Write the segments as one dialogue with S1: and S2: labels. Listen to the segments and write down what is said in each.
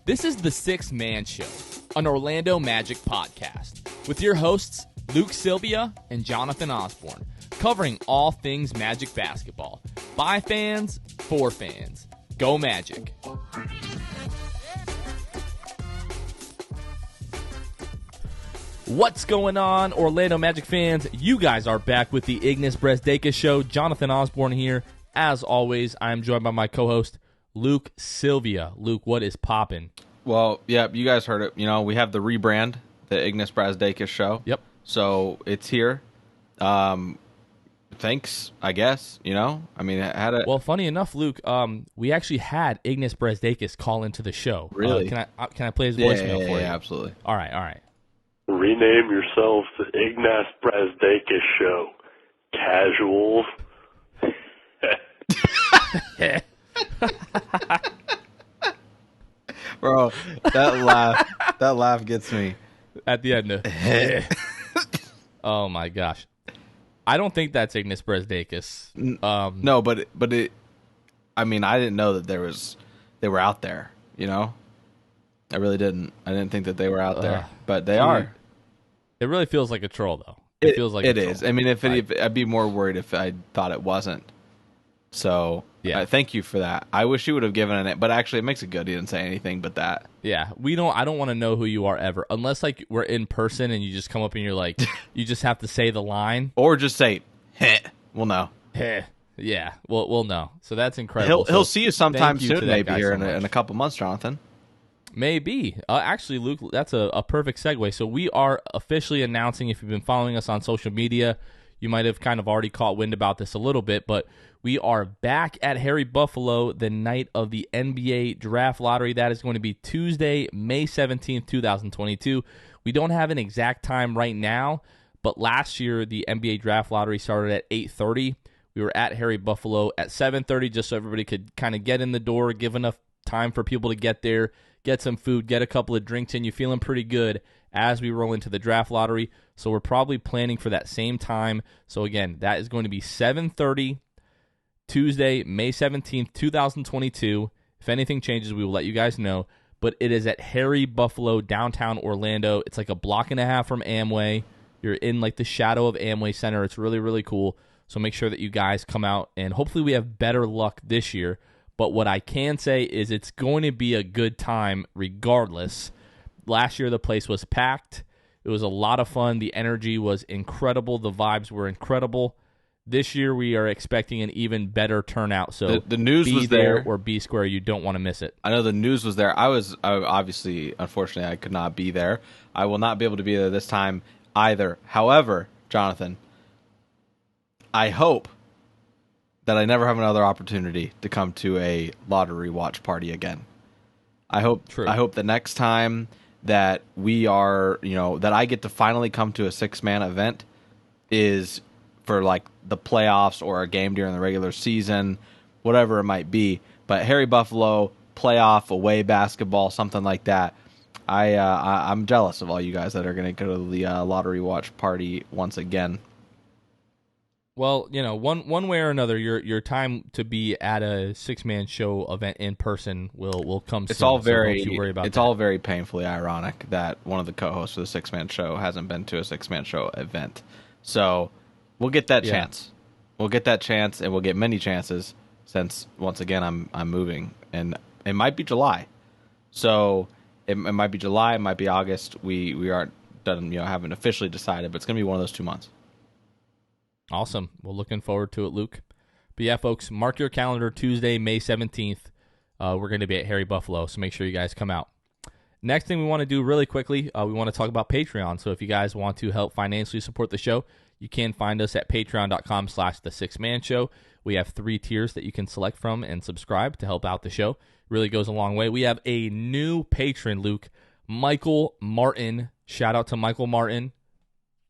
S1: This is the Six Man Show, an Orlando Magic podcast, with your hosts Luke Sylvia and Jonathan Osborne, covering all things Magic basketball. By fans, for fans. Go Magic. What's going on, Orlando Magic fans? You guys are back with the Ignas Brazdeikis Show. Jonathan Osborne here. As always, I am joined by my co-host, Luke Sylvia. Luke, what is poppin'?
S2: Well, yeah, you guys heard it. You know, we have the rebrand, the Ignas Brazdeikis Show.
S1: Yep.
S2: So it's here. Thanks, I guess. You know, I mean, I had a
S1: Well, funny enough, Luke, we actually had Ignas Brazdeikis call into the show.
S2: Really?
S1: Can I play his voicemail for you?
S2: Yeah, absolutely.
S1: All right.
S3: Rename yourselves the Ignas Brazdeikis Show. Casuals.
S2: Bro, that laugh gets me.
S1: At the end of Oh my gosh. I don't think that's Ignas Brazdeikis.
S2: No, but it. I mean, I didn't know that they were out there. You know, I really didn't. I didn't think that they were out there, but they are.
S1: It really feels like a troll, though. It feels like
S2: it
S1: a troll.
S2: is. I mean, if I'd be more worried if I thought it wasn't. So yeah, thank you for that. I wish you would have given it, but actually, it makes it good. He didn't say anything but that.
S1: Yeah, I don't want to know who you are ever, unless like we're in person and you just come up and you're like, you just have to say the line,
S2: or just say, "Heh." We'll know.
S1: Heh. Yeah, we'll know. So that's incredible.
S2: He'll see you sometime soon, maybe here
S1: so
S2: in a couple months, Jonathan.
S1: Maybe. Actually, Luke, that's a perfect segue. So we are officially announcing, if you've been following us on social media, you might have kind of already caught wind about this a little bit, but we are back at Harry Buffalo the night of the NBA Draft Lottery. That is going to be Tuesday, May 17th, 2022. We don't have an exact time right now, but last year the NBA Draft Lottery started at 8:30. We were at Harry Buffalo at 7:30 just so everybody could kind of get in the door, give enough time for people to get there, get some food, get a couple of drinks in. You're feeling pretty good as we roll into the Draft Lottery. So we're probably planning for that same time. So again, that is going to be 7:30 Tuesday, May 17th, 2022. If anything changes, we will let you guys know. But it is at Harry Buffalo, downtown Orlando. It's like a block and a half from Amway. You're in like the shadow of Amway Center. It's really, really cool. So make sure that you guys come out, and hopefully we have better luck this year. But what I can say is it's going to be a good time regardless. Last year the place was packed. It was a lot of fun. The energy was incredible. The vibes were incredible. This year we are expecting an even better turnout. So
S2: the news
S1: be
S2: was there,
S1: or be square. You don't want to miss it.
S2: I know the news was there. I obviously, unfortunately, I could not be there. I will not be able to be there this time either. However, Jonathan, I hope that I never have another opportunity to come to a lottery watch party again. I hope the next time that we are, that I get to finally come to a 6-man event is for like the playoffs or a game during the regular season, whatever it might be. But Harry Buffalo, playoff, away basketball, something like that. I'm jealous of all you guys that are going to go to the lottery watch party once again.
S1: Well, one way or another, your time to be at a 6-man show event in person will come soon.
S2: It's all
S1: very, so don't you worry about
S2: it's
S1: that.
S2: all very painfully ironic that one of the co-hosts of the 6-man show hasn't been to a 6-man show event. So we'll get that chance. We'll get that chance, and we'll get many chances since once again I'm moving, and it might be July. So it might be July, it might be August. We aren't done, haven't officially decided, but it's gonna be one of those 2 months.
S1: Awesome. Well, looking forward to it, Luke. But yeah, folks, mark your calendar, Tuesday, May 17th. We're going to be at Harry Buffalo, so make sure you guys come out. Next thing we want to do really quickly, we want to talk about Patreon. So if you guys want to help financially support the show, you can find us at patreon.com/the6manshow. We have 3 tiers that you can select from and subscribe to help out the show. Really goes a long way. We have a new patron, Luke, Michael Martin. Shout out to Michael Martin.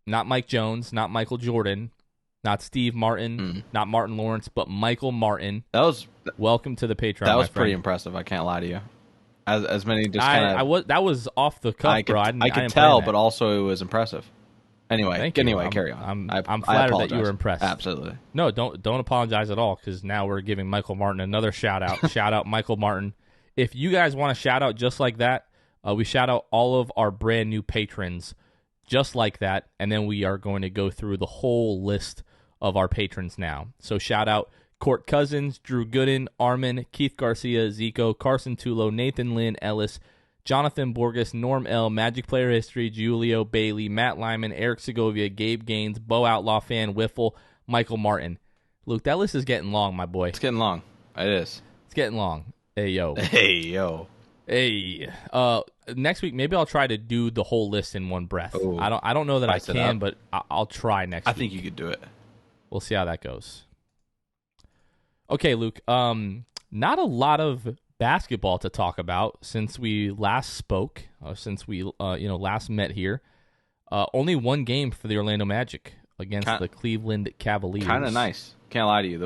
S1: Not Mike Jones, not Michael Jordan. Not Steve Martin, not Martin Lawrence, but Michael Martin. Welcome to the Patreon.
S2: That was pretty impressive. I can't lie to you. As many just kind of.
S1: That was off the cuff, bro.
S2: I could tell, but also it was impressive. Anyway, carry
S1: on. I'm flattered
S2: apologize.
S1: that you were impressed.
S2: Absolutely.
S1: No, don't apologize at all, because now we're giving Michael Martin another shout out. Shout out Michael Martin if you guys want a shout out just like that, we shout out all of our brand new patrons just like that, and then we are going to go through the whole list of our patrons now. So shout out Court Cousins, Drew Gooden, Armin, Keith Garcia, Zico, Carson Tulo, Nathan Lynn, Ellis, Jonathan Borges, Norm L, Magic Player History, Julio Bailey, Matt Lyman, Eric Segovia, Gabe Gaines, Bo Outlaw Fan, Wiffle, Michael Martin. Luke, that list is getting long, my boy.
S2: It's getting long. It is.
S1: It's getting long. Hey, yo.
S2: Hey, yo.
S1: Hey. Next week, maybe I'll try to do the whole list in one breath.
S2: Ooh.
S1: I don't know that I can, but I'll try next week.
S2: I think you could do it.
S1: We'll see how that goes. Okay, Luke. Not a lot of basketball to talk about since we last spoke, since we last met here. Only one game for the Orlando Magic against the Cleveland Cavaliers.
S2: Kind of nice. Can't lie to you.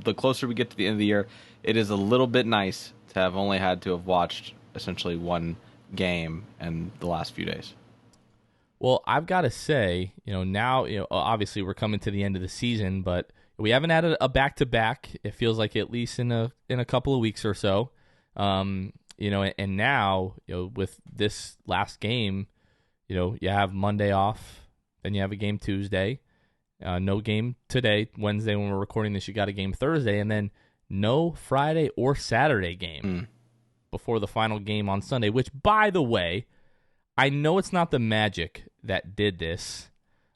S2: The closer we get to the end of the year, it is a little bit nice to have only had to have watched essentially one game in the last few days.
S1: Well, I've got to say, now, obviously we're coming to the end of the season, but we haven't had a back-to-back. It feels like at least in a couple of weeks or so. And now, with this last game, you have Monday off, then you have a game Tuesday, no game today, Wednesday when we're recording this, you got a game Thursday, and then no Friday or Saturday game before the final game on Sunday, which, by the way, I know it's not the Magic that did this.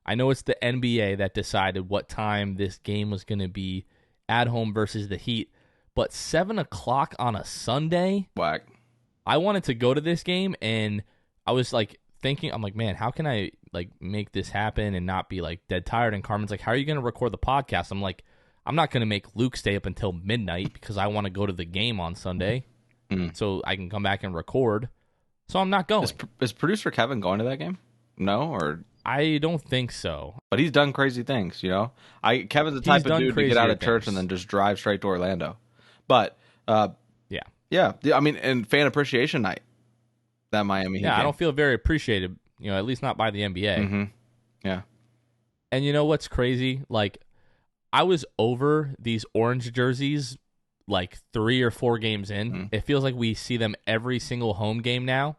S1: I know it's the NBA that decided what time this game was going to be at home versus the Heat, but 7 o'clock on a Sunday?
S2: Whack.
S1: I wanted to go to this game, and I was thinking, I'm like, man, how can I make this happen and not be dead tired? And Carmen's like, how are you going to record the podcast? I'm like, I'm not going to make Luke stay up until midnight because I want to go to the game on Sunday so I can come back and record. So I'm not going.
S2: Is producer Kevin going to that game? No, or
S1: I don't think so.
S2: But he's done crazy things, Kevin's the type of dude to get out of church and then just drive straight to Orlando. But yeah. I mean, and fan appreciation night, that Miami Heat game.
S1: I don't feel very appreciated. At least not by the NBA.
S2: Mm-hmm. Yeah.
S1: And you know what's crazy? I was over these orange jerseys 3 or 4 games in. It feels like we see them every single home game now.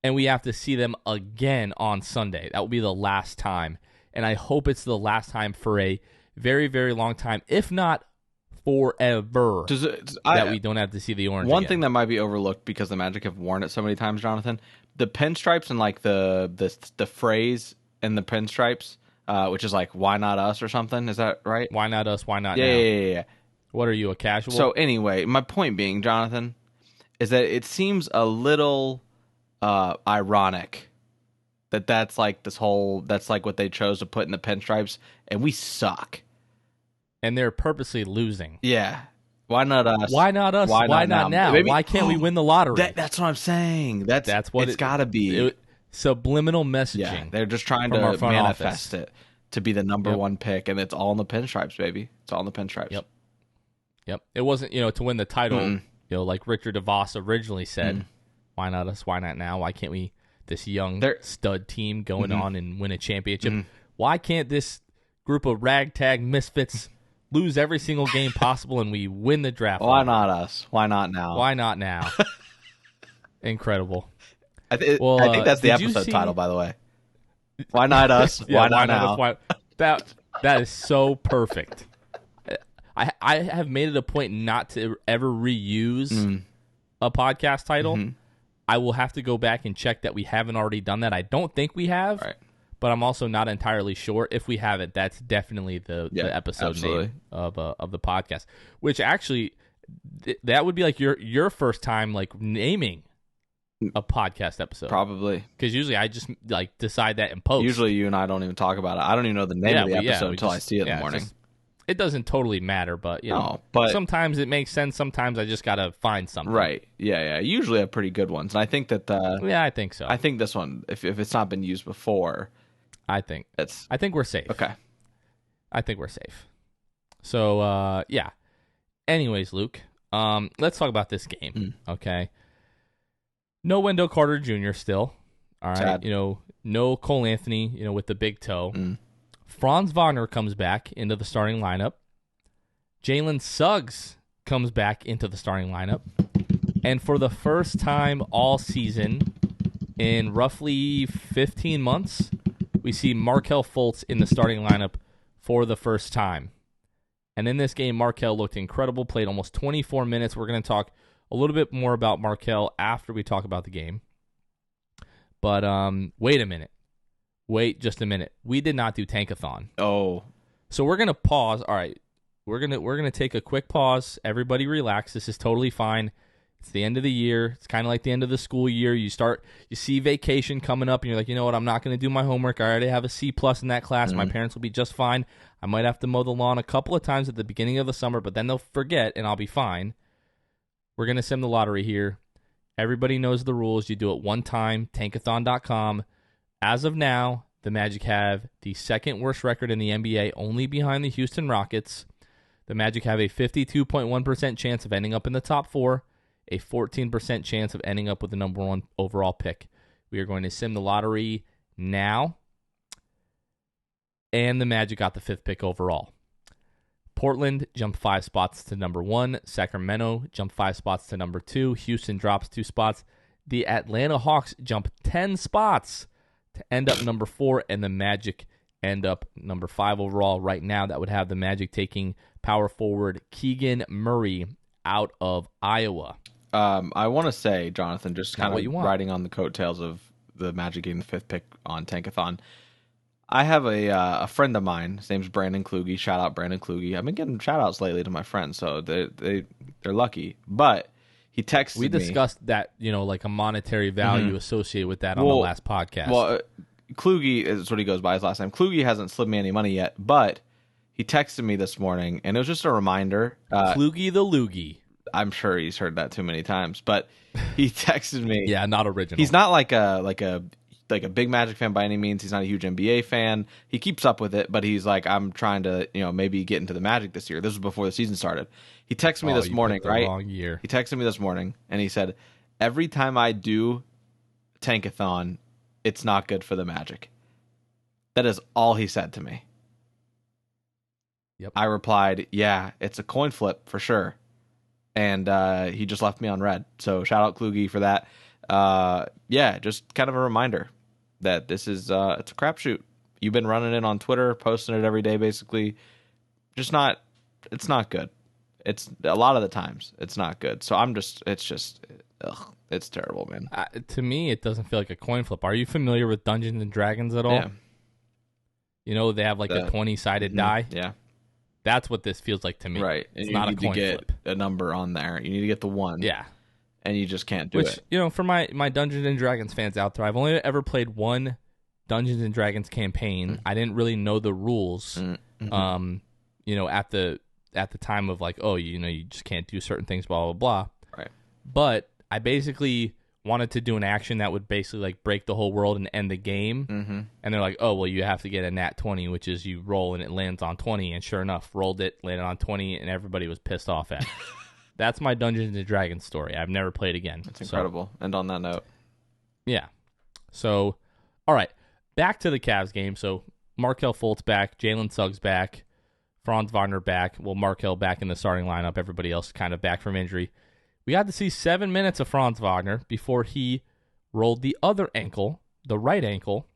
S1: And we have to see them again on Sunday. That will be the last time. And I hope it's the last time for a very, very long time, if not forever, that we don't have to see the orange
S2: One
S1: again.
S2: thing that might be overlooked because the Magic have worn it so many times, Jonathan, the pinstripes and the phrase in the pinstripes, which is why not us or something, is that right?
S1: Why not us? Why not now?
S2: Yeah.
S1: What are you, a casual?
S2: So anyway, my point being, Jonathan, is that it seems a little ironic that's what they chose to put in the pinstripes, and we suck.
S1: And they're purposely losing.
S2: Yeah. Why not us?
S1: Why not us? Why not now?
S2: Maybe,
S1: why can't we win the lottery?
S2: That's what I'm saying. That's what it's got to be.
S1: Subliminal messaging.
S2: Yeah, they're just trying to manifest it to be the number one pick, and it's all in the pinstripes, baby. It's all in the pinstripes.
S1: Yep. It wasn't, to win the title, like Richard DeVos originally said, why not us? Why not now? Why can't we, this young stud team going on and win a championship? Why can't this group of ragtag misfits lose every single game possible and we win the draft?
S2: Why not us? Why not now?
S1: Why not now? Incredible.
S2: I think that's the episode title, by the way. Why not us? Why not now?
S1: That is so perfect. I have made it a point not to ever reuse a podcast title. I will have to go back and check that we haven't already done that. I don't think we have, but I'm also not entirely sure. If we haven't, that's definitely the episode name of the podcast. Which actually, that would be your first time naming a podcast episode.
S2: Probably.
S1: Because usually I just decide that in post.
S2: Usually you and I don't even talk about it. I don't even know the name of the episode until I see it in the morning.
S1: It doesn't totally matter, but but sometimes it makes sense. Sometimes I just gotta find something.
S2: Right? Yeah. Usually have pretty good ones, and I think that.
S1: I think so.
S2: I think this one, if it's not been used before,
S1: I think we're safe.
S2: Okay.
S1: I think we're safe. So yeah. Anyways, Luke, let's talk about this game. Okay. No Wendell Carter Jr. still. All right.
S2: Sad.
S1: No Cole Anthony. With the big toe. Franz Wagner comes back into the starting lineup. Jalen Suggs comes back into the starting lineup. And for the first time all season, in roughly 15 months, we see Markelle Fultz in the starting lineup for the first time. And in this game, Markelle looked incredible, played almost 24 minutes. We're going to talk a little bit more about Markelle after we talk about the game. But wait a minute. Wait just a minute. We did not do Tankathon.
S2: Oh.
S1: So we're going to pause. All right. We're going to take a quick pause. Everybody relax. This is totally fine. It's the end of the year. It's kind of like the end of the school year. You see vacation coming up, and you're like, you know what? I'm not going to do my homework. I already have a C+ in that class. Mm-hmm. My parents will be just fine. I might have to mow the lawn a couple of times at the beginning of the summer, but then they'll forget, and I'll be fine. We're going to sim the lottery here. Everybody knows the rules. You do it one time, tankathon.com. As of now, the Magic have the second worst record in the NBA, only behind the Houston Rockets. The Magic have a 52.1% chance of ending up in the top 4, a 14% chance of ending up with the number 1 overall pick. We are going to sim the lottery now. And the Magic got the 5th pick overall. Portland jumped 5 spots to number 1. Sacramento jumped 5 spots to number 2. Houston drops 2 spots. The Atlanta Hawks jump 10 spots to end up number 4. And the Magic end up number 5 overall. Right now, that would have the Magic taking power forward Keegan Murray out of Iowa.
S2: I want to say, Jonathan, just kind of riding on the coattails of the Magic getting the 5th pick on Tankathon, I have a friend of mine. His name's Brandon Kluge. Shout out Brandon Kluge. I've been getting shout outs lately to my friends, so they're lucky. But he texted me.
S1: We discussed that, like a monetary value associated with that on the last podcast.
S2: Well, Kluge is what he goes by his last name. Kluge hasn't slid me any money yet, but he texted me this morning, and it was just a reminder.
S1: Kluge the Loogie.
S2: I'm sure he's heard that too many times, but he texted me.
S1: Yeah, not original.
S2: He's not like a big Magic fan by any means. He's not a huge NBA fan. He keeps up with it, but he's like, I'm trying to, maybe get into the Magic this year. This was before the season started. He texted me this morning, right?
S1: Wrong year.
S2: He texted me this morning, and he said, every time I do Tankathon, it's not good for the Magic. That is all he said to me.
S1: Yep.
S2: I replied, yeah, it's a coin flip for sure. And he just left me on red. So shout out Kluge for that. Yeah, just kind of a reminder that this is it's a crapshoot. You've been running it on Twitter, posting it every day, basically. It's not good. It's a lot of the times it's not good. So it's terrible, man.
S1: To me, it doesn't feel like a coin flip. Are you familiar with Dungeons and Dragons at all?
S2: Yeah.
S1: They have like a 20-sided die.
S2: Yeah.
S1: That's what this feels like to me.
S2: Right. And
S1: it's
S2: you
S1: not
S2: need
S1: a coin
S2: to get
S1: flip.
S2: a number on there. You need to get the 1.
S1: Yeah.
S2: And you just can't do it.
S1: Which, for my Dungeons and Dragons fans out there, I've only ever played one Dungeons and Dragons campaign. I didn't really know the rules. At the time of like, you just can't do certain things, blah blah blah.
S2: Right.
S1: But I basically wanted to do an action that would basically like break the whole world and end the game.
S2: Mm-hmm.
S1: And they're like, oh well, you have to get a nat 20, which is you roll and it lands on 20. And sure enough, rolled it, landed on 20, and everybody was pissed off at. That's my Dungeons and Dragons story. I've never played again.
S2: That's incredible. And on that note.
S1: Yeah. So, all right. Back to the Cavs game. So, Markelle Fultz back. Jalen Suggs back. Franz Wagner back. Well, Markelle back in the starting lineup. Everybody else kind of back from injury. We got to see 7 minutes of Franz Wagner before he rolled the other ankle, the right ankle,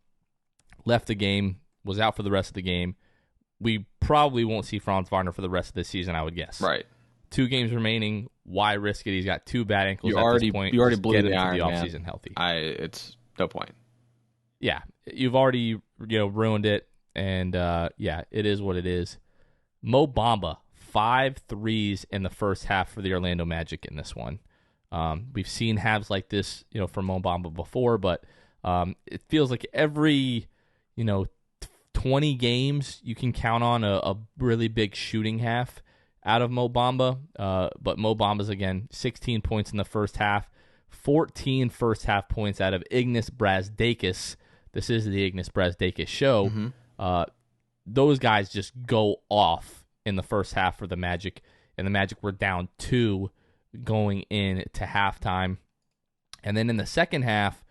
S1: left the game, was out for the rest of the game. We probably won't see Franz Wagner for the rest of the season, I would guess.
S2: Right.
S1: 2 games remaining. Why risk it? He's got 2 bad ankles
S2: You
S1: at
S2: already
S1: this point.
S2: blew
S1: Just
S2: the
S1: get into
S2: iron,
S1: the
S2: man.
S1: offseason healthy.
S2: It's no point.
S1: Yeah, you've already ruined it, and it is what it is. Mo Bamba, 5 threes in the first half for the Orlando Magic in this one. We've seen halves like this, for Mo Bamba before, but it feels like every 20 games you can count on a really big shooting half out of Mo Bamba. But Mo Bamba's, again, 16 points in the first half, 14 first half points out of Ignas Brazdeikis. This is the Ignas Brazdeikis show.
S2: Mm-hmm.
S1: Those guys just go off in the first half for the Magic, and the Magic were down 2 going into halftime. And then in the second half,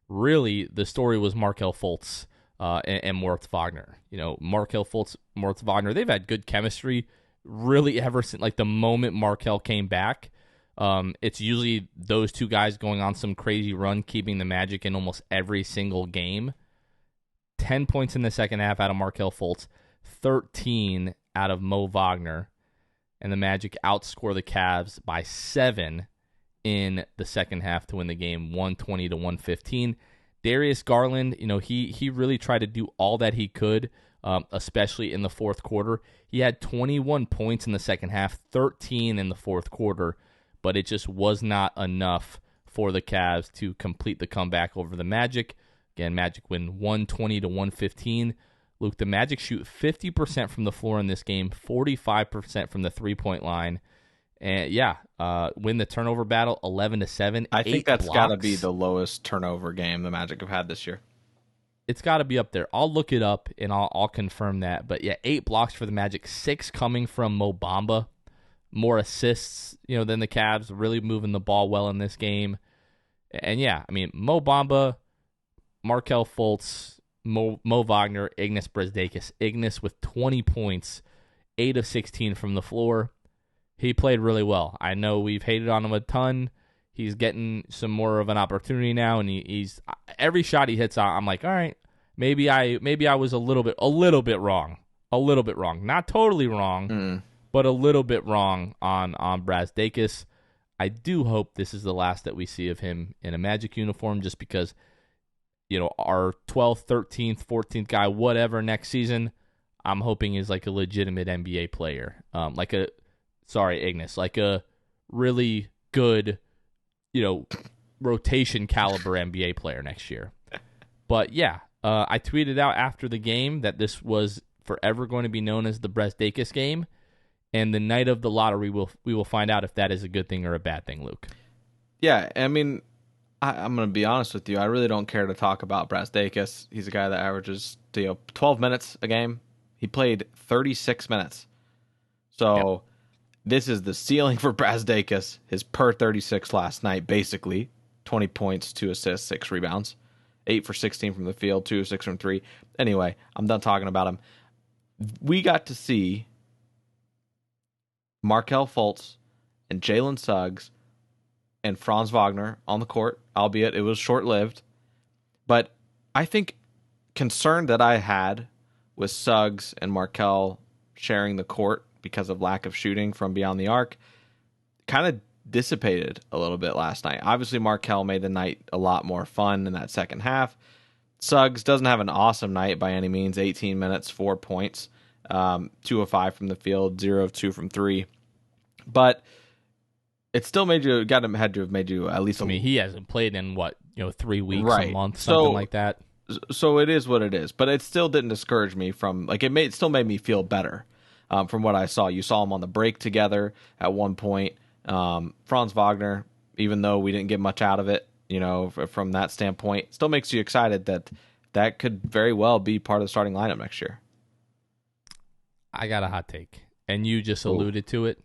S1: really the story was Markelle Fultz and Moritz Wagner. Markelle Fultz, Moritz Wagner, they've had good chemistry really ever since, like, the moment Markelle came back. It's usually those two guys going on some crazy run, keeping the Magic in almost every single game. 10 points in the second half out of Markelle Fultz, 13 out of Mo Wagner, and the Magic outscore the Cavs by 7 in the second half to win the game, 120-115. Darius Garland, he really tried to do all that he could, especially in the fourth quarter. He had 21 points in the second half, 13 in the fourth quarter, but it just was not enough for the Cavs to complete the comeback over the Magic. Again, Magic win 120-115. Luke, the Magic shoot 50% from the floor in this game, 45% from the three-point line. And win the turnover battle 11-7.
S2: I think that's got to be the lowest turnover game the Magic have had this year.
S1: It's got to be up there. I'll look it up and I'll confirm that. But 8 blocks for the Magic, 6 coming from Mo Bamba. More assists, than the Cavs, really moving the ball well in this game. And Mo Bamba, Markelle Fultz, Mo Wagner, Ignas Brazdeikis. Ignas with 20 points, 8 of 16 from the floor. He played really well. I know we've hated on him a ton. He's getting some more of an opportunity now, and he's every shot he hits, I'm like, all right, maybe I was a little bit wrong, not totally wrong, but a little bit wrong on Brazdeikis. I do hope this is the last that we see of him in a Magic uniform, just because, our 12th, 13th, 14th guy, whatever, next season, I'm hoping is like a legitimate NBA player, Ignas, like a really good, rotation caliber NBA player next year. But I tweeted out after the game that this was forever going to be known as the Brazdeikis game, and the night of the lottery, we will find out if that is a good thing or a bad thing, Luke.
S2: Yeah, I'm going to be honest with you. I really don't care to talk about Brazdeikis. He's a guy that averages 12 minutes a game. He played 36 minutes. So This is the ceiling for Brazdeikis. His per 36 last night, basically. 20 points, 2 assists, 6 rebounds. 8 for 16 from the field, 2 of 6 from 3. Anyway, I'm done talking about him. We got to see Markelle Fultz and Jalen Suggs and Franz Wagner on the court, albeit it was short-lived. But I think concern that I had with Suggs and Markelle sharing the court because of lack of shooting from beyond the arc kind of dissipated a little bit last night. Obviously, Markelle made the night a lot more fun in that second half. Suggs doesn't have an awesome night by any means. 18 minutes, 4 points, 2 of 5 from the field, 0 of 2 from 3. But it still had to have made you at least.
S1: He hasn't played in 3 weeks,
S2: right.
S1: A month, something like that.
S2: So it is what it is. But it still didn't discourage me from it still made me feel better from what I saw. You saw them on the break together at one point. Franz Wagner, even though we didn't get much out of it, from that standpoint, still makes you excited that could very well be part of the starting lineup next year.
S1: I got a hot take, and you just alluded to it.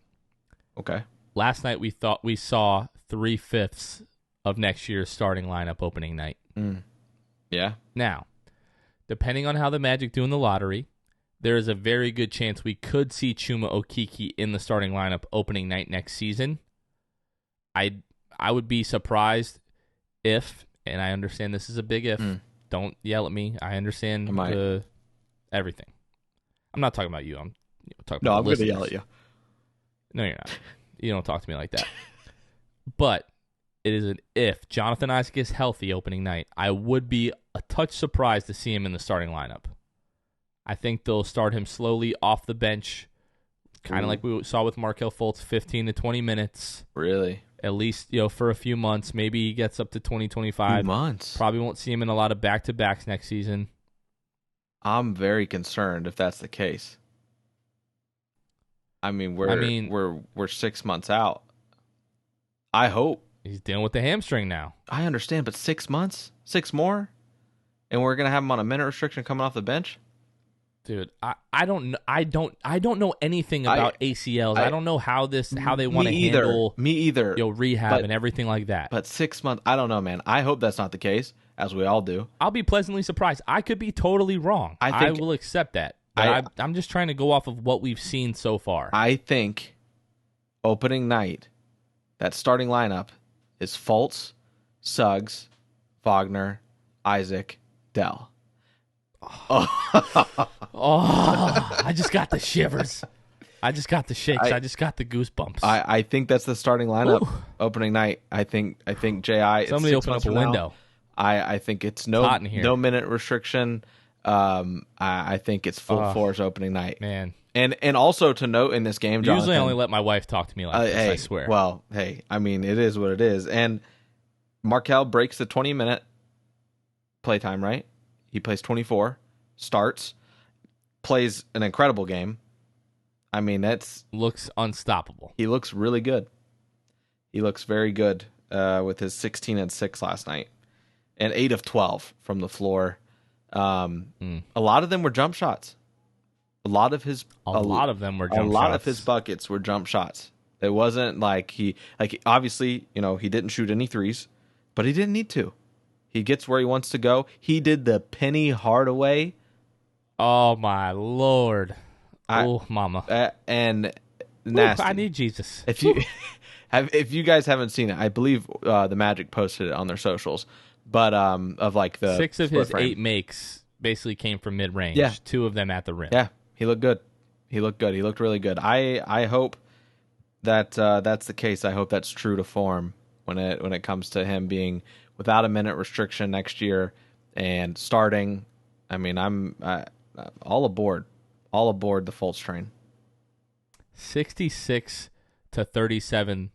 S2: Okay.
S1: Last night we thought we saw 3/5 of next year's starting lineup opening night.
S2: Yeah.
S1: Now, depending on how the Magic do in the lottery, there is a very good chance we could see Chuma Okeke in the starting lineup opening night next season. I would be surprised if, and I understand this is a big if, don't yell at me. I understand everything. I'm not talking about you. I'm talking about
S2: I'm going to yell at you.
S1: No, you're not. You don't talk to me like that. But it is an if Jonathan Isaac is healthy opening night, I would be a touch surprised to see him in the starting lineup. I think they'll start him slowly off the bench, kind of like we saw with Markelle Fultz, 15 to 20 minutes.
S2: Really?
S1: At least, for a few months. Maybe he gets up to 20, 25.
S2: 2 months.
S1: Probably won't see him in a lot of back-to-backs next season.
S2: I'm very concerned if that's the case. We're 6 months out. I hope.
S1: He's dealing with the hamstring now.
S2: I understand, but 6 months? 6 more? And we're gonna have him on a minute restriction coming off the bench?
S1: Dude, I don't know anything about ACLs. I don't know how they want to handle
S2: me either.
S1: Rehab and everything like that.
S2: But 6 months, I don't know, man. I hope that's not the case, as we all do.
S1: I'll be pleasantly surprised. I could be totally wrong. I will accept that. But I'm just trying to go off of what we've seen so far.
S2: I think opening night, that starting lineup is Fultz, Suggs, Wagner, Isaac, Dell.
S1: Oh, I just got the shivers. I just got the shakes. I just got the goosebumps.
S2: I think that's the starting lineup
S1: Ooh.
S2: opening night. I think J.I.
S1: Somebody open up a window.
S2: I think it's
S1: hot in here.
S2: no minute restriction. I think it's full force opening night.
S1: Man.
S2: And also to note in this game, Jonathan,
S1: usually I only let my wife talk to me like this,
S2: hey,
S1: I swear.
S2: Well, hey, I mean, it is what it is. And Markelle breaks the 20-minute playtime, right? He plays 24, starts, plays an incredible game. I mean,
S1: looks unstoppable.
S2: He looks really good. He looks very good with his 16 and 6 last night. And 8 of 12 from the floor. A lot of them were jump shots. A lot of them were jump shots. A lot of his buckets were jump shots. It wasn't like obviously, he didn't shoot any threes, but he didn't need to. He gets where he wants to go. He did the Penny Hardaway.
S1: Oh my Lord. Mama.
S2: And nasty.
S1: I need Jesus.
S2: If you guys haven't seen it, I believe the Magic posted it on their socials. But of like the
S1: 6 of his
S2: frame.
S1: 8 makes basically came from mid range.
S2: Yeah.
S1: 2 of them at the rim.
S2: Yeah, he looked good. He looked really good. I hope that that's the case. I hope that's true to form when it comes to him being without a minute restriction next year and starting. I mean, I'm all aboard the Fultz train.
S1: 66-37,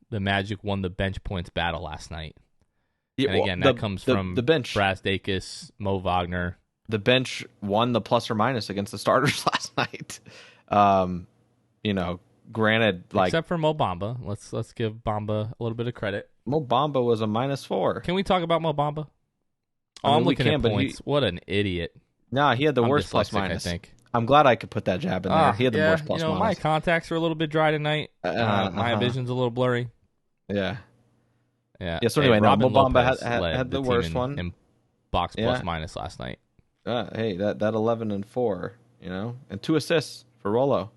S1: the Magic won the bench points battle last night.
S2: Yeah,
S1: and again, that comes from
S2: the bench.
S1: Brazdeikis, Mo Wagner.
S2: The bench won the plus or minus against the starters last night. Granted,
S1: except for Mo Bamba. Let's give Bamba a little bit of credit.
S2: Mo Bamba was a -4.
S1: Can we talk about Mo Bamba? I'm looking at points. What an idiot.
S2: Nah, he had the worst plus minus.
S1: I think.
S2: I'm glad I could put that jab in there. He had the worst plus minus.
S1: My contacts are a a little bit dry tonight. My vision's a little blurry.
S2: Yeah.
S1: Yeah.
S2: So anyway,
S1: Robin
S2: Mo Bamba
S1: Lopez
S2: had the worst one
S1: in box plus minus last night.
S2: Hey, that 11 and 4, and 2 assists for Rolo.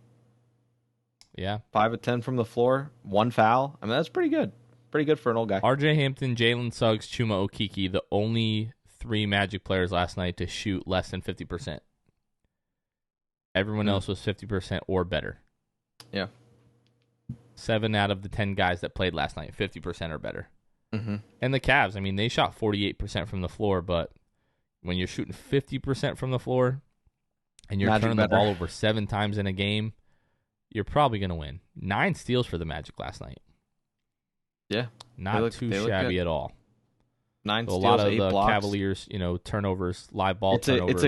S1: Yeah.
S2: 5 of 10 from the floor, 1 foul. I mean, that's pretty good. Pretty good for an old guy.
S1: RJ Hampton, Jalen Suggs, Chuma Okeke, the only 3 Magic players last night to shoot less than 50%. Everyone else was 50% or better.
S2: Yeah.
S1: 7 out of the 10 guys that played last night, 50% or better.
S2: Mm-hmm.
S1: And the Cavs, I mean, they shot 48% from the floor, but when you're shooting 50% from the floor and you're turning the ball over 7 times in a game, you're probably going to win. 9 steals for the Magic last night.
S2: Yeah.
S1: Not too shabby at all.
S2: 9 steals,
S1: a lot of
S2: 8
S1: the
S2: blocks.
S1: Cavaliers, turnovers, live ball turnovers.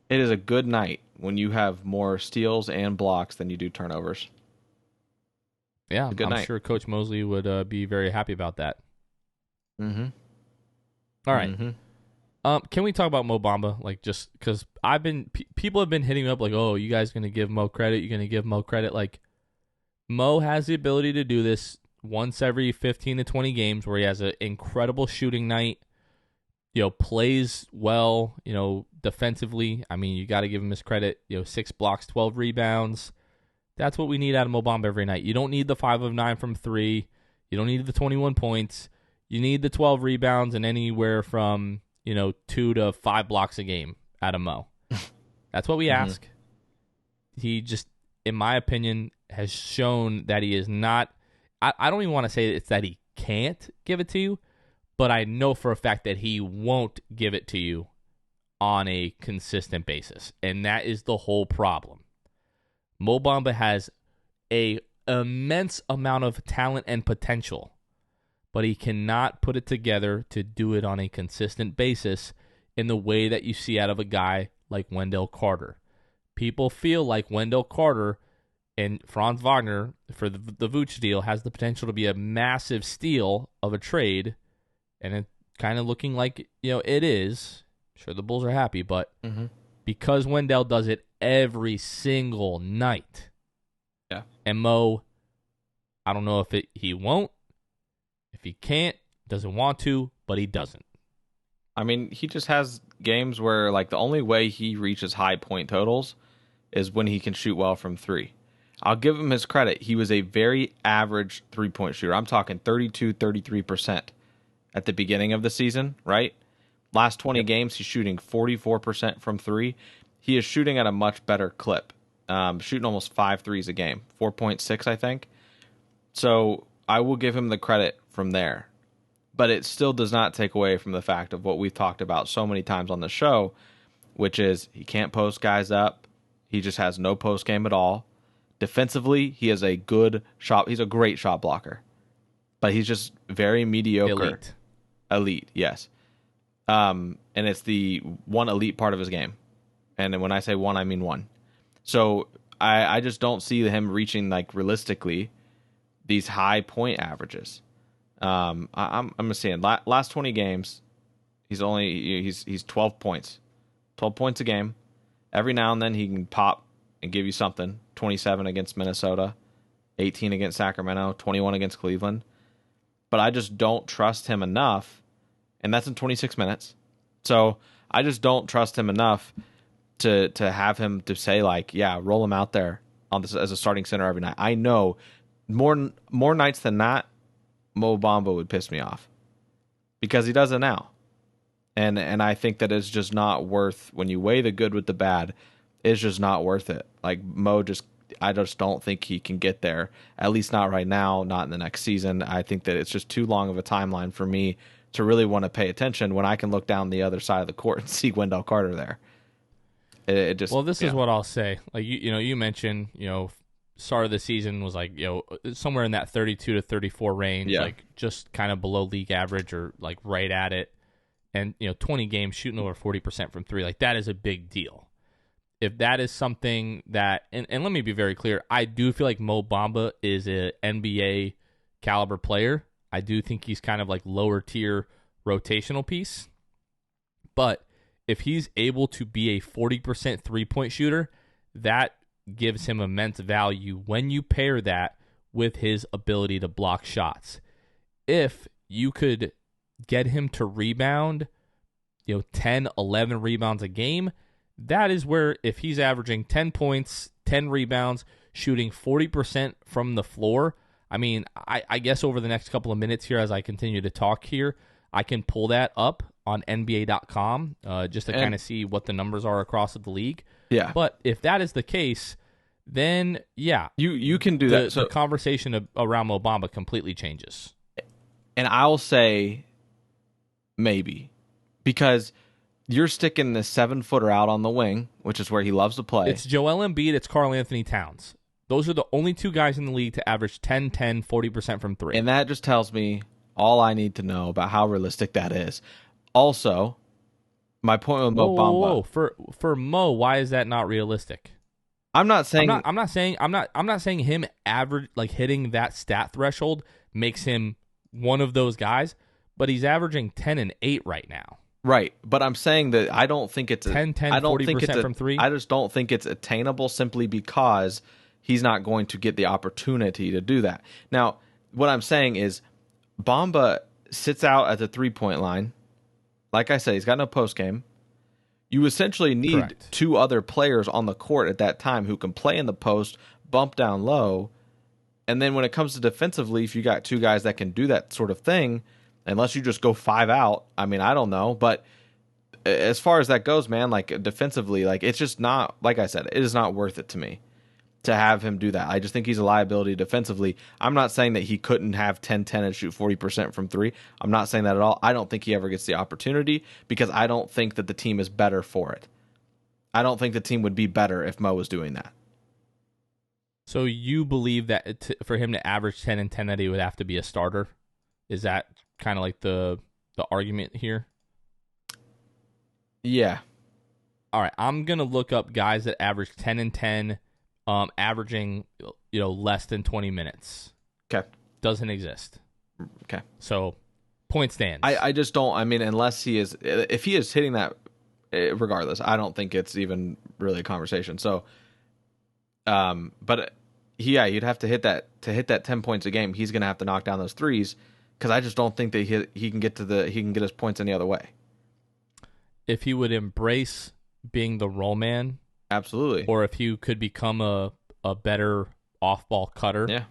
S2: It is a good night when you have more steals and blocks than you do turnovers.
S1: Yeah, I'm sure Coach Mosley would be very happy about that.
S2: Mm-hmm.
S1: All right.
S2: Mm-hmm.
S1: Can we talk about Mo Bamba? Like, just because people have been hitting me up like, oh, you guys going to give Mo credit? You're going to give Mo credit? Like, Mo has the ability to do this once every 15 to 20 games where he has an incredible shooting night, plays well, defensively. I mean, you got to give him his credit. 6 blocks, 12 rebounds. That's what we need out of Mo Bamba every night. You don't need the 5 of 9 from 3. You don't need the 21 points. You need the 12 rebounds and anywhere from, 2 to 5 blocks a game out of Mo. That's what we ask. He just, in my opinion, has shown that he is not, I don't even want to say it's that he can't give it to you, but I know for a fact that he won't give it to you on a consistent basis. And that is the whole problem. Mo Bamba has an immense amount of talent and potential, but he cannot put it together to do it on a consistent basis in the way that you see out of a guy like Wendell Carter. People feel like Wendell Carter and Franz Wagner for the Vooch deal has the potential to be a massive steal of a trade, and it kind of looking like it is. I'm sure the Bulls are happy, but because Wendell does it every single night, and Mo, I don't know if he won't, if he can't, doesn't want to, but he doesn't.
S2: I mean, he just has games where the only way he reaches high point totals is when he can shoot well from 3. I'll give him his credit. He was a very average three-point shooter. I'm talking 32, 33% at the beginning of the season, right? Last 20 games, he's shooting 44% from three. He is shooting at a much better clip, shooting almost 5 threes a game, 4.6, I think. So I will give him the credit from there. But it still does not take away from the fact of what we've talked about so many times on the show, which is he can't post guys up. He just has no post game at all. Defensively, he is a good shot. He's a great shot blocker, but he's just very mediocre. Elite, yes. And it's the one elite part of his game. And when I say one, I mean one. So I just don't see him reaching, like, realistically these high point averages. I'm seeing last 20 games, he's 12 points. 12 points a game. Every now and then he can pop and give you something. 27 against Minnesota, 18 against Sacramento, 21 against Cleveland. But I just don't trust him enough, and that's in 26 minutes. So I just don't trust him enough to have him to say, like, yeah, roll him out there on this as a starting center every night. I know more nights than not, Mo Bamba would piss me off because he does it now. And I think that it's just not worth, when you weigh the good with the bad, it's just not worth it. Like, I just don't think he can get there, at least not right now, not in the next season. I think that it's just too long of a timeline for me to really want to pay attention when I can look down the other side of the court and see Wendell Carter there. It just,
S1: well, this is what I'll say. Like, you mentioned, start of the season was like, somewhere in that 32 to 34 range, like just kind of below league average or like right at it. And, 20 games shooting over 40% from three, like that is a big deal. If that is something that, and let me be very clear, I do feel like Mo Bamba is an NBA caliber player. I do think he's kind of like lower tier rotational piece. But if he's able to be a 40% 3-point shooter, that gives him immense value when you pair that with his ability to block shots. If you could get him to rebound, 10, 11 rebounds a game, that is where, if he's averaging 10 points, 10 rebounds, shooting 40% from the floor, I mean, I guess over the next couple of minutes here as I continue to talk here, I can pull that up on NBA.com just to kind of see what the numbers are across the league.
S2: Yeah.
S1: But if that is the case, then, yeah.
S2: You can do that. So
S1: the conversation around Mo Bamba completely changes.
S2: And I'll say maybe, because you're sticking the 7-footer out on the wing, which is where he loves to play.
S1: It's Joel Embiid, it's Karl Anthony Towns. Those are the only two guys in the league to average 10, 10, 40% from three.
S2: And that just tells me all I need to know about how realistic that is. Also, my point with Mo Bamba.
S1: For Mo, why is that not realistic?
S2: I'm not saying
S1: I'm not saying him average, like hitting that stat threshold makes him one of those guys, but he's averaging 10 and 8 right now.
S2: Right, but I'm saying that I don't think it's
S1: 10, 40% from three.
S2: I just don't think it's attainable simply because he's not going to get the opportunity to do that. Now, what I'm saying is Bamba sits out at the 3-point line. Like I said, he's got no post game. You essentially need two other players on the court at that time who can play in the post, bump down low, and then when it comes to defensively, if you got two guys that can do that sort of thing, unless you just go 5 out, I mean, I don't know. But as far as that goes, man, like defensively, like it's just not, like I said, it is not worth it to me to have him do that. I just think he's a liability defensively. I'm not saying that he couldn't have 10-10 and shoot 40% from three. I'm not saying that at all. I don't think he ever gets the opportunity because I don't think that the team is better for it. I don't think the team would be better if Mo was doing that.
S1: So you believe that for him to average 10 and 10 that he would have to be a starter? Is that kind of like the argument here?
S2: Yeah.
S1: All right, I'm going to look up guys that average 10 and 10 averaging less than 20 minutes.
S2: Okay.
S1: Doesn't exist.
S2: Okay.
S1: So point stands.
S2: I just don't, I mean, unless he is, if he is hitting that, regardless, I don't think it's even really a conversation. So, but yeah, you'd have to hit that 10 points a game. He's going to have to knock down those threes because I just don't think that he can get his points any other way.
S1: If he would embrace being the roll man,
S2: absolutely,
S1: or if you could become a better off-ball cutter,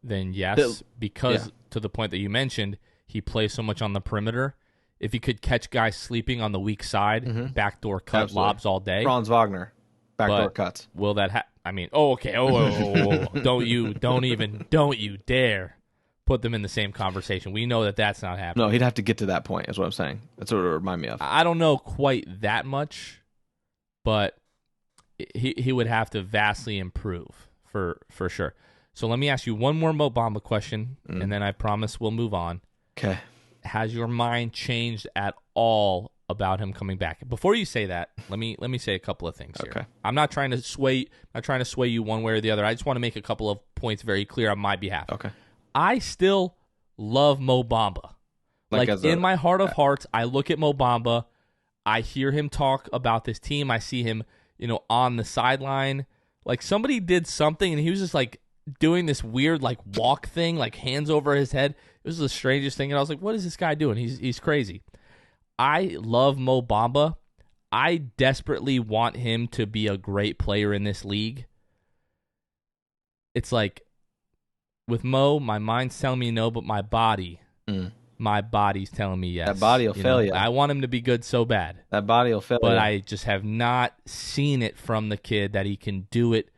S1: then yes, because to the point that you mentioned, he plays so much on the perimeter. If he could catch guys sleeping on the weak side, backdoor cut lobs all day.
S2: Franz Wagner, backdoor cuts.
S1: Will that I mean, okay. Don't you dare put them in the same conversation. We know that that's not happening.
S2: No, he'd have to get to that point, is what I'm saying. That's what it would remind me of.
S1: I don't know quite that much, but he would have to vastly improve for sure. So let me ask you one more Mo Bamba question, and then I promise we'll move on.
S2: Okay.
S1: Has your mind changed at all about him coming back? Before you say that, let me say a couple of things here.
S2: Okay.
S1: I'm not trying to sway you one way or the other. I just want to make a couple of points very clear on my behalf.
S2: Okay.
S1: I still love Mo Bamba. Like in my heart of hearts, I look at Mo Bamba, I hear him talk about this team, I see him, on the sideline. Like somebody did something and he was just like doing this weird like walk thing, like hands over his head. It was the strangest thing, and I was like, what is this guy doing? He's crazy. I love Mo Bamba. I desperately want him to be a great player in this league. It's like with Mo, my mind's telling me no, but my body's telling me yes.
S2: That body will fail you.
S1: I want him to be good so bad.
S2: That body will fail you.
S1: But I just have not seen it from the kid that he can do it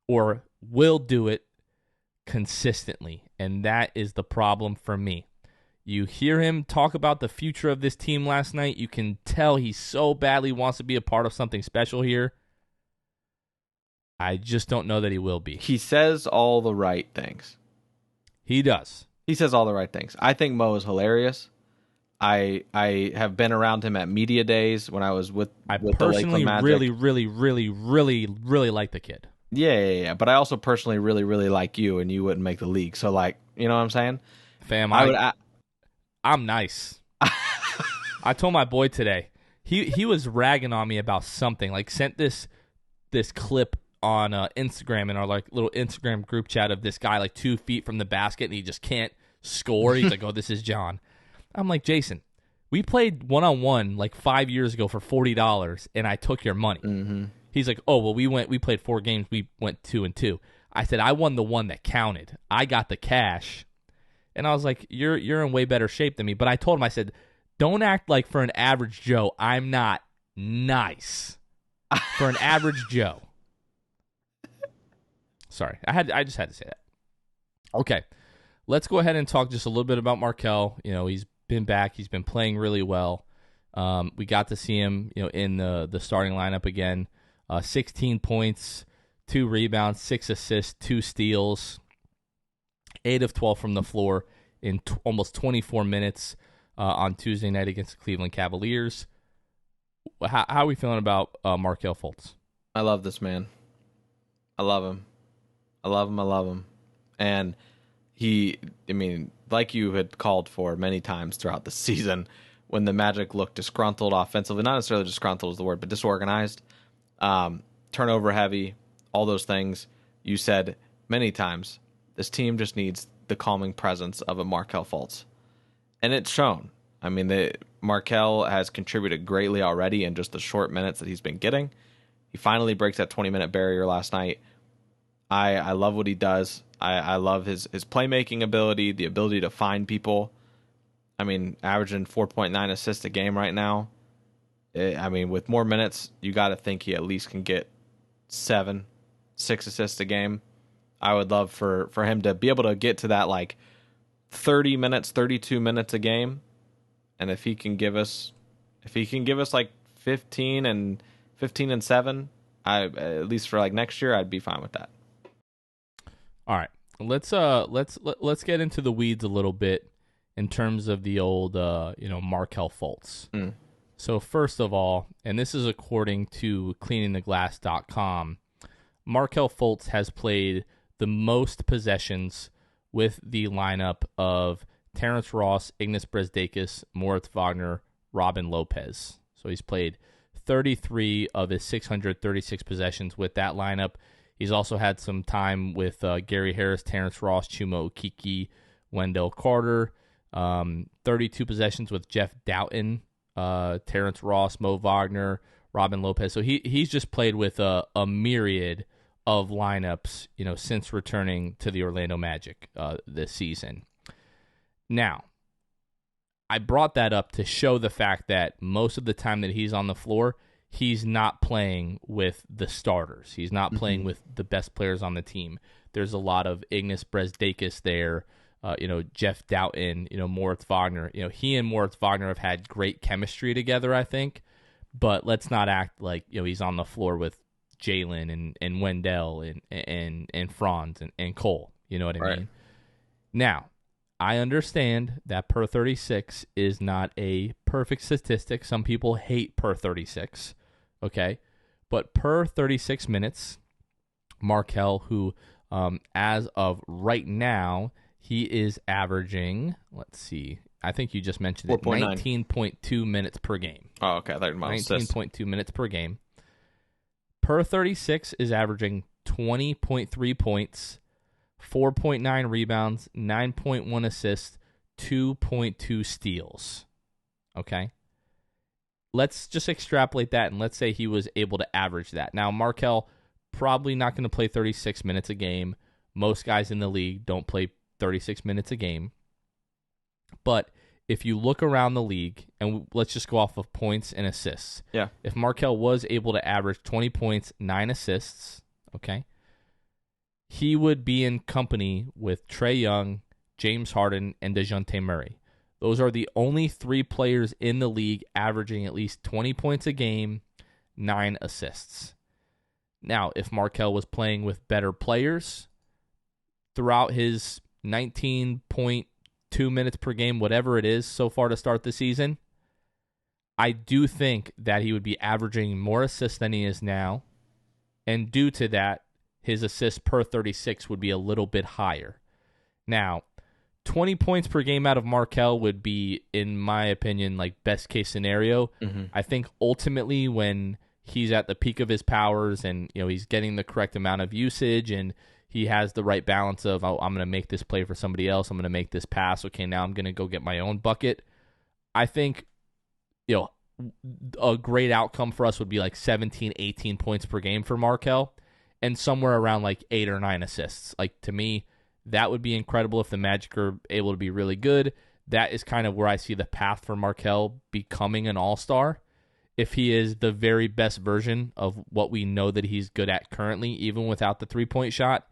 S1: or will do it consistently. And that is the problem for me. You hear him talk about the future of this team last night. You can tell he so badly wants to be a part of something special here. I just don't know that he will be.
S2: He says all the right things.
S1: He does.
S2: He says all the right things. I think Mo is hilarious. I have been around him at media days when I was with the
S1: personally
S2: Lakeland Magic.
S1: really like the kid.
S2: Yeah. But I also personally really like you, and you wouldn't make the league. So, like, you know what I'm saying?
S1: Fam, I'm nice. I told my boy today. He was ragging on me about something. Like, sent this clip on Instagram in our like little Instagram group chat of this guy like 2 feet from the basket and he just can't score. He's like, "Oh, this is John." I'm like, "Jason, we played 1-on-1 like 5 years ago for $40, and I took your money."
S2: Mm-hmm.
S1: He's like, "Oh, well, we played 4 games. We went 2-2." I said, "I won the one that counted. I got the cash." And I was like, "You're in way better shape than me." But I told him, I said, "Don't act like for an average Joe, I'm not nice." For an average Joe. Sorry, I just had to say that. Okay, let's go ahead and talk just a little bit about Markelle. He's been back. He's been playing really well. We got to see him, in the starting lineup again. 16 points, 2 rebounds, 6 assists, 2 steals, 8 of 12 from the floor in almost 24 minutes on Tuesday night against the Cleveland Cavaliers. How are we feeling about Markelle Fultz?
S2: I love this man. I love him. And like you had called for many times throughout the season, when the Magic looked disgruntled offensively, not necessarily disgruntled is the word, but disorganized, turnover heavy, all those things, you said many times, this team just needs the calming presence of a Markelle Fultz. And it's shown. Markelle has contributed greatly already in just the short minutes that he's been getting. He finally breaks that 20-minute barrier last night. I love what he does. I love his playmaking ability, the ability to find people. Averaging 4.9 assists a game right now. With more minutes, you got to think he at least can get 6 assists a game. I would love for him to be able to get to that like 30 minutes, 32 minutes a game. And if he can give us like 15 and 7, at least for like next year, I'd be fine with that.
S1: All right, let's get into the weeds a little bit in terms of the old Markelle Fultz. So first of all, and this is according to cleaningtheglass.com, Markelle Fultz has played the most possessions with the lineup of Terrence Ross, Ignas Brazdeikis, Moritz Wagner, Robin Lopez. So he's played 33 of his 636 possessions with that lineup. He's also had some time with Gary Harris, Terrence Ross, Chuma Okeke, Wendell Carter. 32 possessions with Jeff Doughton, Terrence Ross, Mo Wagner, Robin Lopez. So he's just played with a myriad of lineups, since returning to the Orlando Magic this season. Now, I brought that up to show the fact that most of the time that he's on the floor, he's not playing with the starters. He's not playing with the best players on the team. There's a lot of Ignas Brazdeikis there, Jeff Doughton, Moritz Wagner. He and Moritz Wagner have had great chemistry together, I think. But let's not act like he's on the floor with Jalen and Wendell and Franz and Cole. You know what I mean? Now, I understand that per 36 is not a perfect statistic. Some people hate per 36, okay? But per 36 minutes, Markelle, who as of right now, he is averaging, let's see, I think you just mentioned it, 19.2 minutes per game.
S2: Oh, okay. I thought you were
S1: 19.2 minutes per game. Per 36 is averaging 20.3 points, 4.9 rebounds, 9.1 assists, 2.2 steals. Okay? Let's just extrapolate that, and let's say he was able to average that. Now, Markelle probably not going to play 36 minutes a game. Most guys in the league don't play 36 minutes a game. But if you look around the league, and let's just go off of points and assists.
S2: Yeah.
S1: If Markelle was able to average 20 points, 9 assists, okay, he would be in company with Trae Young, James Harden, and DeJounte Murray. Those are the only 3 players in the league averaging at least 20 points a game, 9 assists. Now, if Markelle was playing with better players throughout his 19.2 minutes per game, whatever it is so far to start the season, I do think that he would be averaging more assists than he is now. And due to that, his assists per 36 would be a little bit higher. Now, 20 points per game out of Markelle would be, in my opinion, like best case scenario. I think ultimately when he's at the peak of his powers and he's getting the correct amount of usage and he has the right balance of, oh, I'm going to make this play for somebody else, I'm going to make this pass, okay, now I'm going to go get my own bucket. I think a great outcome for us would be like 17, 18 points per game for Markelle and somewhere around like 8 or 9 assists. Like, to me, that would be incredible if the Magic are able to be really good. That is kind of where I see the path for Markelle becoming an all-star. If he is the very best version of what we know that he's good at currently, even without the three-point shot,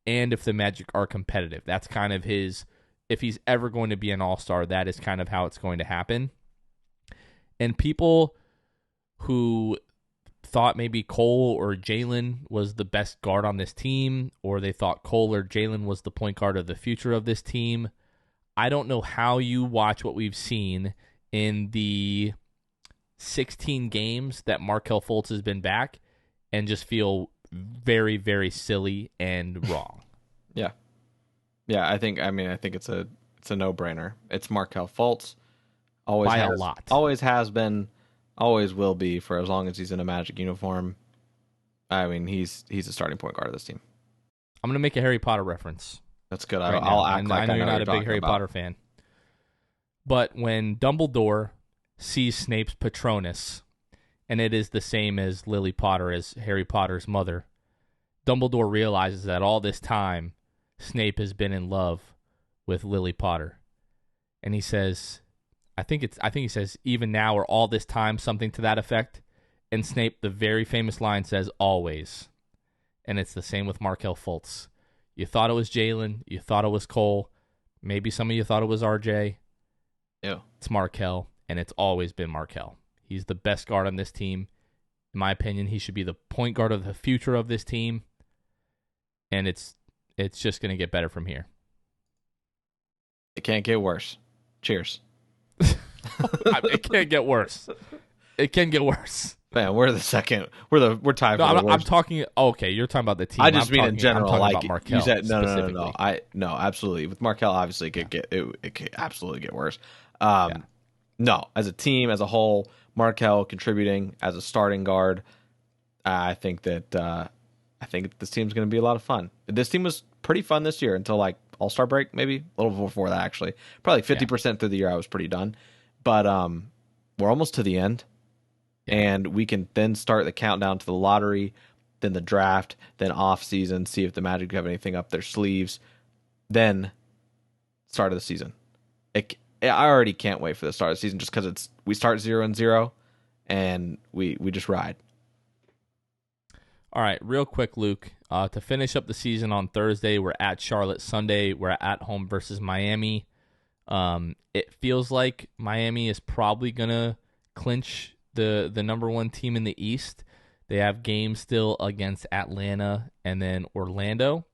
S1: and if the Magic are competitive. That's kind of his, if he's ever going to be an all-star, that is kind of how it's going to happen. And people who thought maybe Cole or Jalen was the best guard on this team, or they thought Cole or Jalen was the point guard of the future of this team, I don't know how you watch what we've seen in the 16 games that Markelle Fultz has been back and just feel very, very silly and wrong.
S2: Yeah, I think it's a no-brainer. It's Markelle Fultz. Always
S1: by
S2: has,
S1: a lot.
S2: Always has been, always will be for as long as he's in a Magic uniform. I mean, he's a starting point guard of this team.
S1: I'm going to make a Harry Potter reference.
S2: That's good.
S1: Right
S2: I'll act like
S1: I know you're not a big Harry Potter fan. But when Dumbledore sees Snape's Patronus, and it is the same as Lily Potter, as Harry Potter's mother, Dumbledore realizes that all this time, Snape has been in love with Lily Potter. And he says, I think he says, even now or all this time, something to that effect. And Snape, the very famous line says, always. And it's the same with Markelle Fultz. You thought it was Jalen. You thought it was Cole. Maybe some of you thought it was RJ.
S2: Yeah.
S1: It's Markelle, and it's always been Markelle. He's the best guard on this team. In my opinion, he should be the point guard of the future of this team. And it's just going to get better from here.
S2: It can't get worse. Cheers.
S1: It can't get worse. It can get worse.
S2: Man, we're tied for the worst.
S1: I'm talking. Okay, you're talking about the team.
S2: I just mean in general.
S1: I'm talking
S2: like
S1: about Markelle,
S2: you said, no. No, absolutely. With Markelle, obviously, it could absolutely get worse. No, as a team, as a whole, Markelle contributing as a starting guard. I think this team's going to be a lot of fun. This team was pretty fun this year until like All-Star break, maybe a little before that. Actually, probably 50% through the year, I was pretty done. But we're almost to the end. And we can then start the countdown to the lottery. then the draft, then off season, see if the Magic have anything up their sleeves, then start of the season. I already can't wait for the start of the season just because we start 0-0 and we just ride.
S1: All right, real quick, Luke. To finish up the season on Thursday, we're at Charlotte. Sunday, we're at home versus Miami. It feels like Miami is probably going to clinch the number one team in the East. They have games still against Atlanta and then Orlando.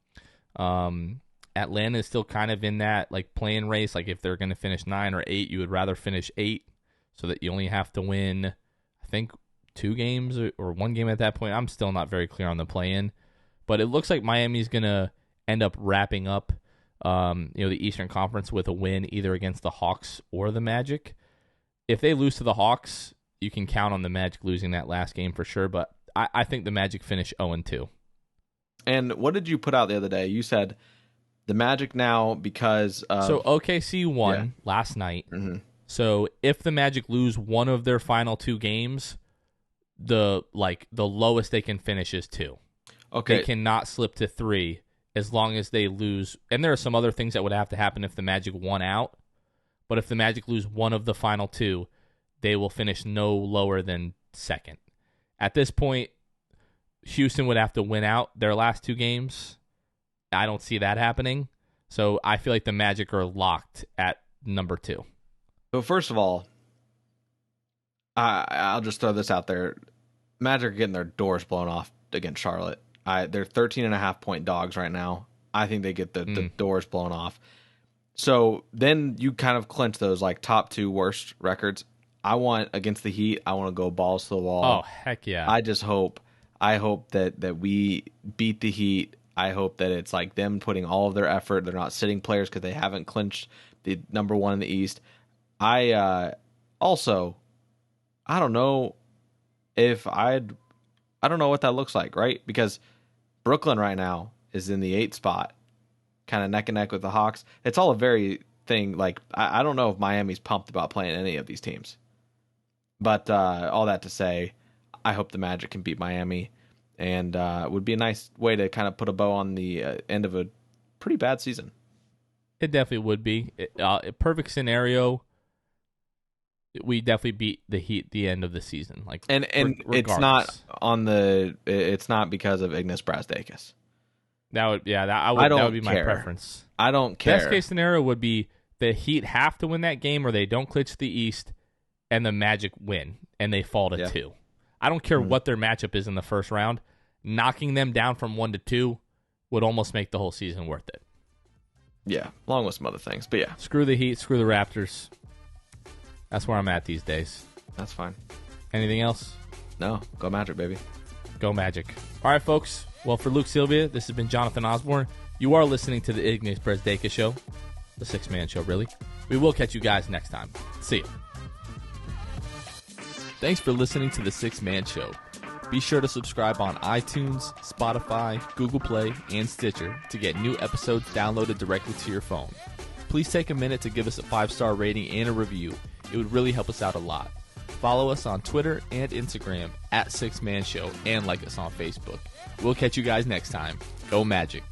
S1: Atlanta is still kind of in that like playing race. Like if they're going to finish 9 or 8, you would rather finish 8 so that you only have to win, I think, 2 games or 1 game at that point. I'm still not very clear on the play-in, but it looks like Miami's going to end up wrapping up the Eastern Conference with a win either against the Hawks or the Magic. If they lose to the Hawks, you can count on the Magic losing that last game for sure, but I think the Magic finish 0-2.
S2: And what did you put out the other day? You said the Magic now because of...
S1: So OKC won last night.
S2: Mm-hmm.
S1: So if the Magic lose one of their final 2 games, the lowest they can finish is 2.
S2: Okay.
S1: They cannot slip to 3 as long as they lose. And there are some other things that would have to happen if the Magic won out. But if the Magic lose one of the final 2, they will finish no lower than 2nd. At this point, Houston would have to win out their last 2 games. I don't see that happening. So I feel like the Magic are locked at number 2.
S2: So first of all, I'll just throw this out there. Magic are getting their doors blown off against Charlotte. They're 13.5-point dogs right now. I think they get the doors blown off. So then you kind of clinch those like top 2 worst records. I want against the Heat, I want to go balls to the wall.
S1: Oh, heck yeah.
S2: I hope that we beat the Heat. I hope that it's like them putting all of their effort. They're not sitting players because they haven't clinched the number 1 in the East. I don't know I don't know what that looks like, right? Because Brooklyn right now is in the 8th spot, kind of neck and neck with the Hawks. It's all a very thing. Like, I don't know if Miami's pumped about playing any of these teams. But all that to say, I hope the Magic can beat Miami. And it would be a nice way to kind of put a bow on the end of a pretty bad season.
S1: It definitely would be. A perfect scenario, we definitely beat the Heat the end of the season. Like,
S2: and it's not because of Ignas Brazdeikis.
S1: That would be my preference.
S2: I don't care.
S1: Best case scenario would be the Heat have to win that game or they don't clinch the East and the Magic win and they fall to 2. I don't care what their matchup is in the first round. Knocking them down from 1 to 2 would almost make the whole season worth it.
S2: Yeah, along with some other things. But yeah.
S1: Screw the Heat, screw the Raptors. That's where I'm at these days.
S2: That's fine.
S1: Anything else?
S2: No. Go Magic, baby.
S1: Go Magic. All right, folks. Well, for Luke Sylvia, this has been Jonathan Osborne. You are listening to the Ignas Brazdeikis Show. The 6-man show, really. We will catch you guys next time. See you. Thanks for listening to the 6-man show. Be sure to subscribe on iTunes, Spotify, Google Play, and Stitcher to get new episodes downloaded directly to your phone. Please take a minute to give us a 5-star rating and a review. It would really help us out a lot. Follow us on Twitter and Instagram at 6-man show and like us on Facebook. We'll catch you guys next time. Go Magic.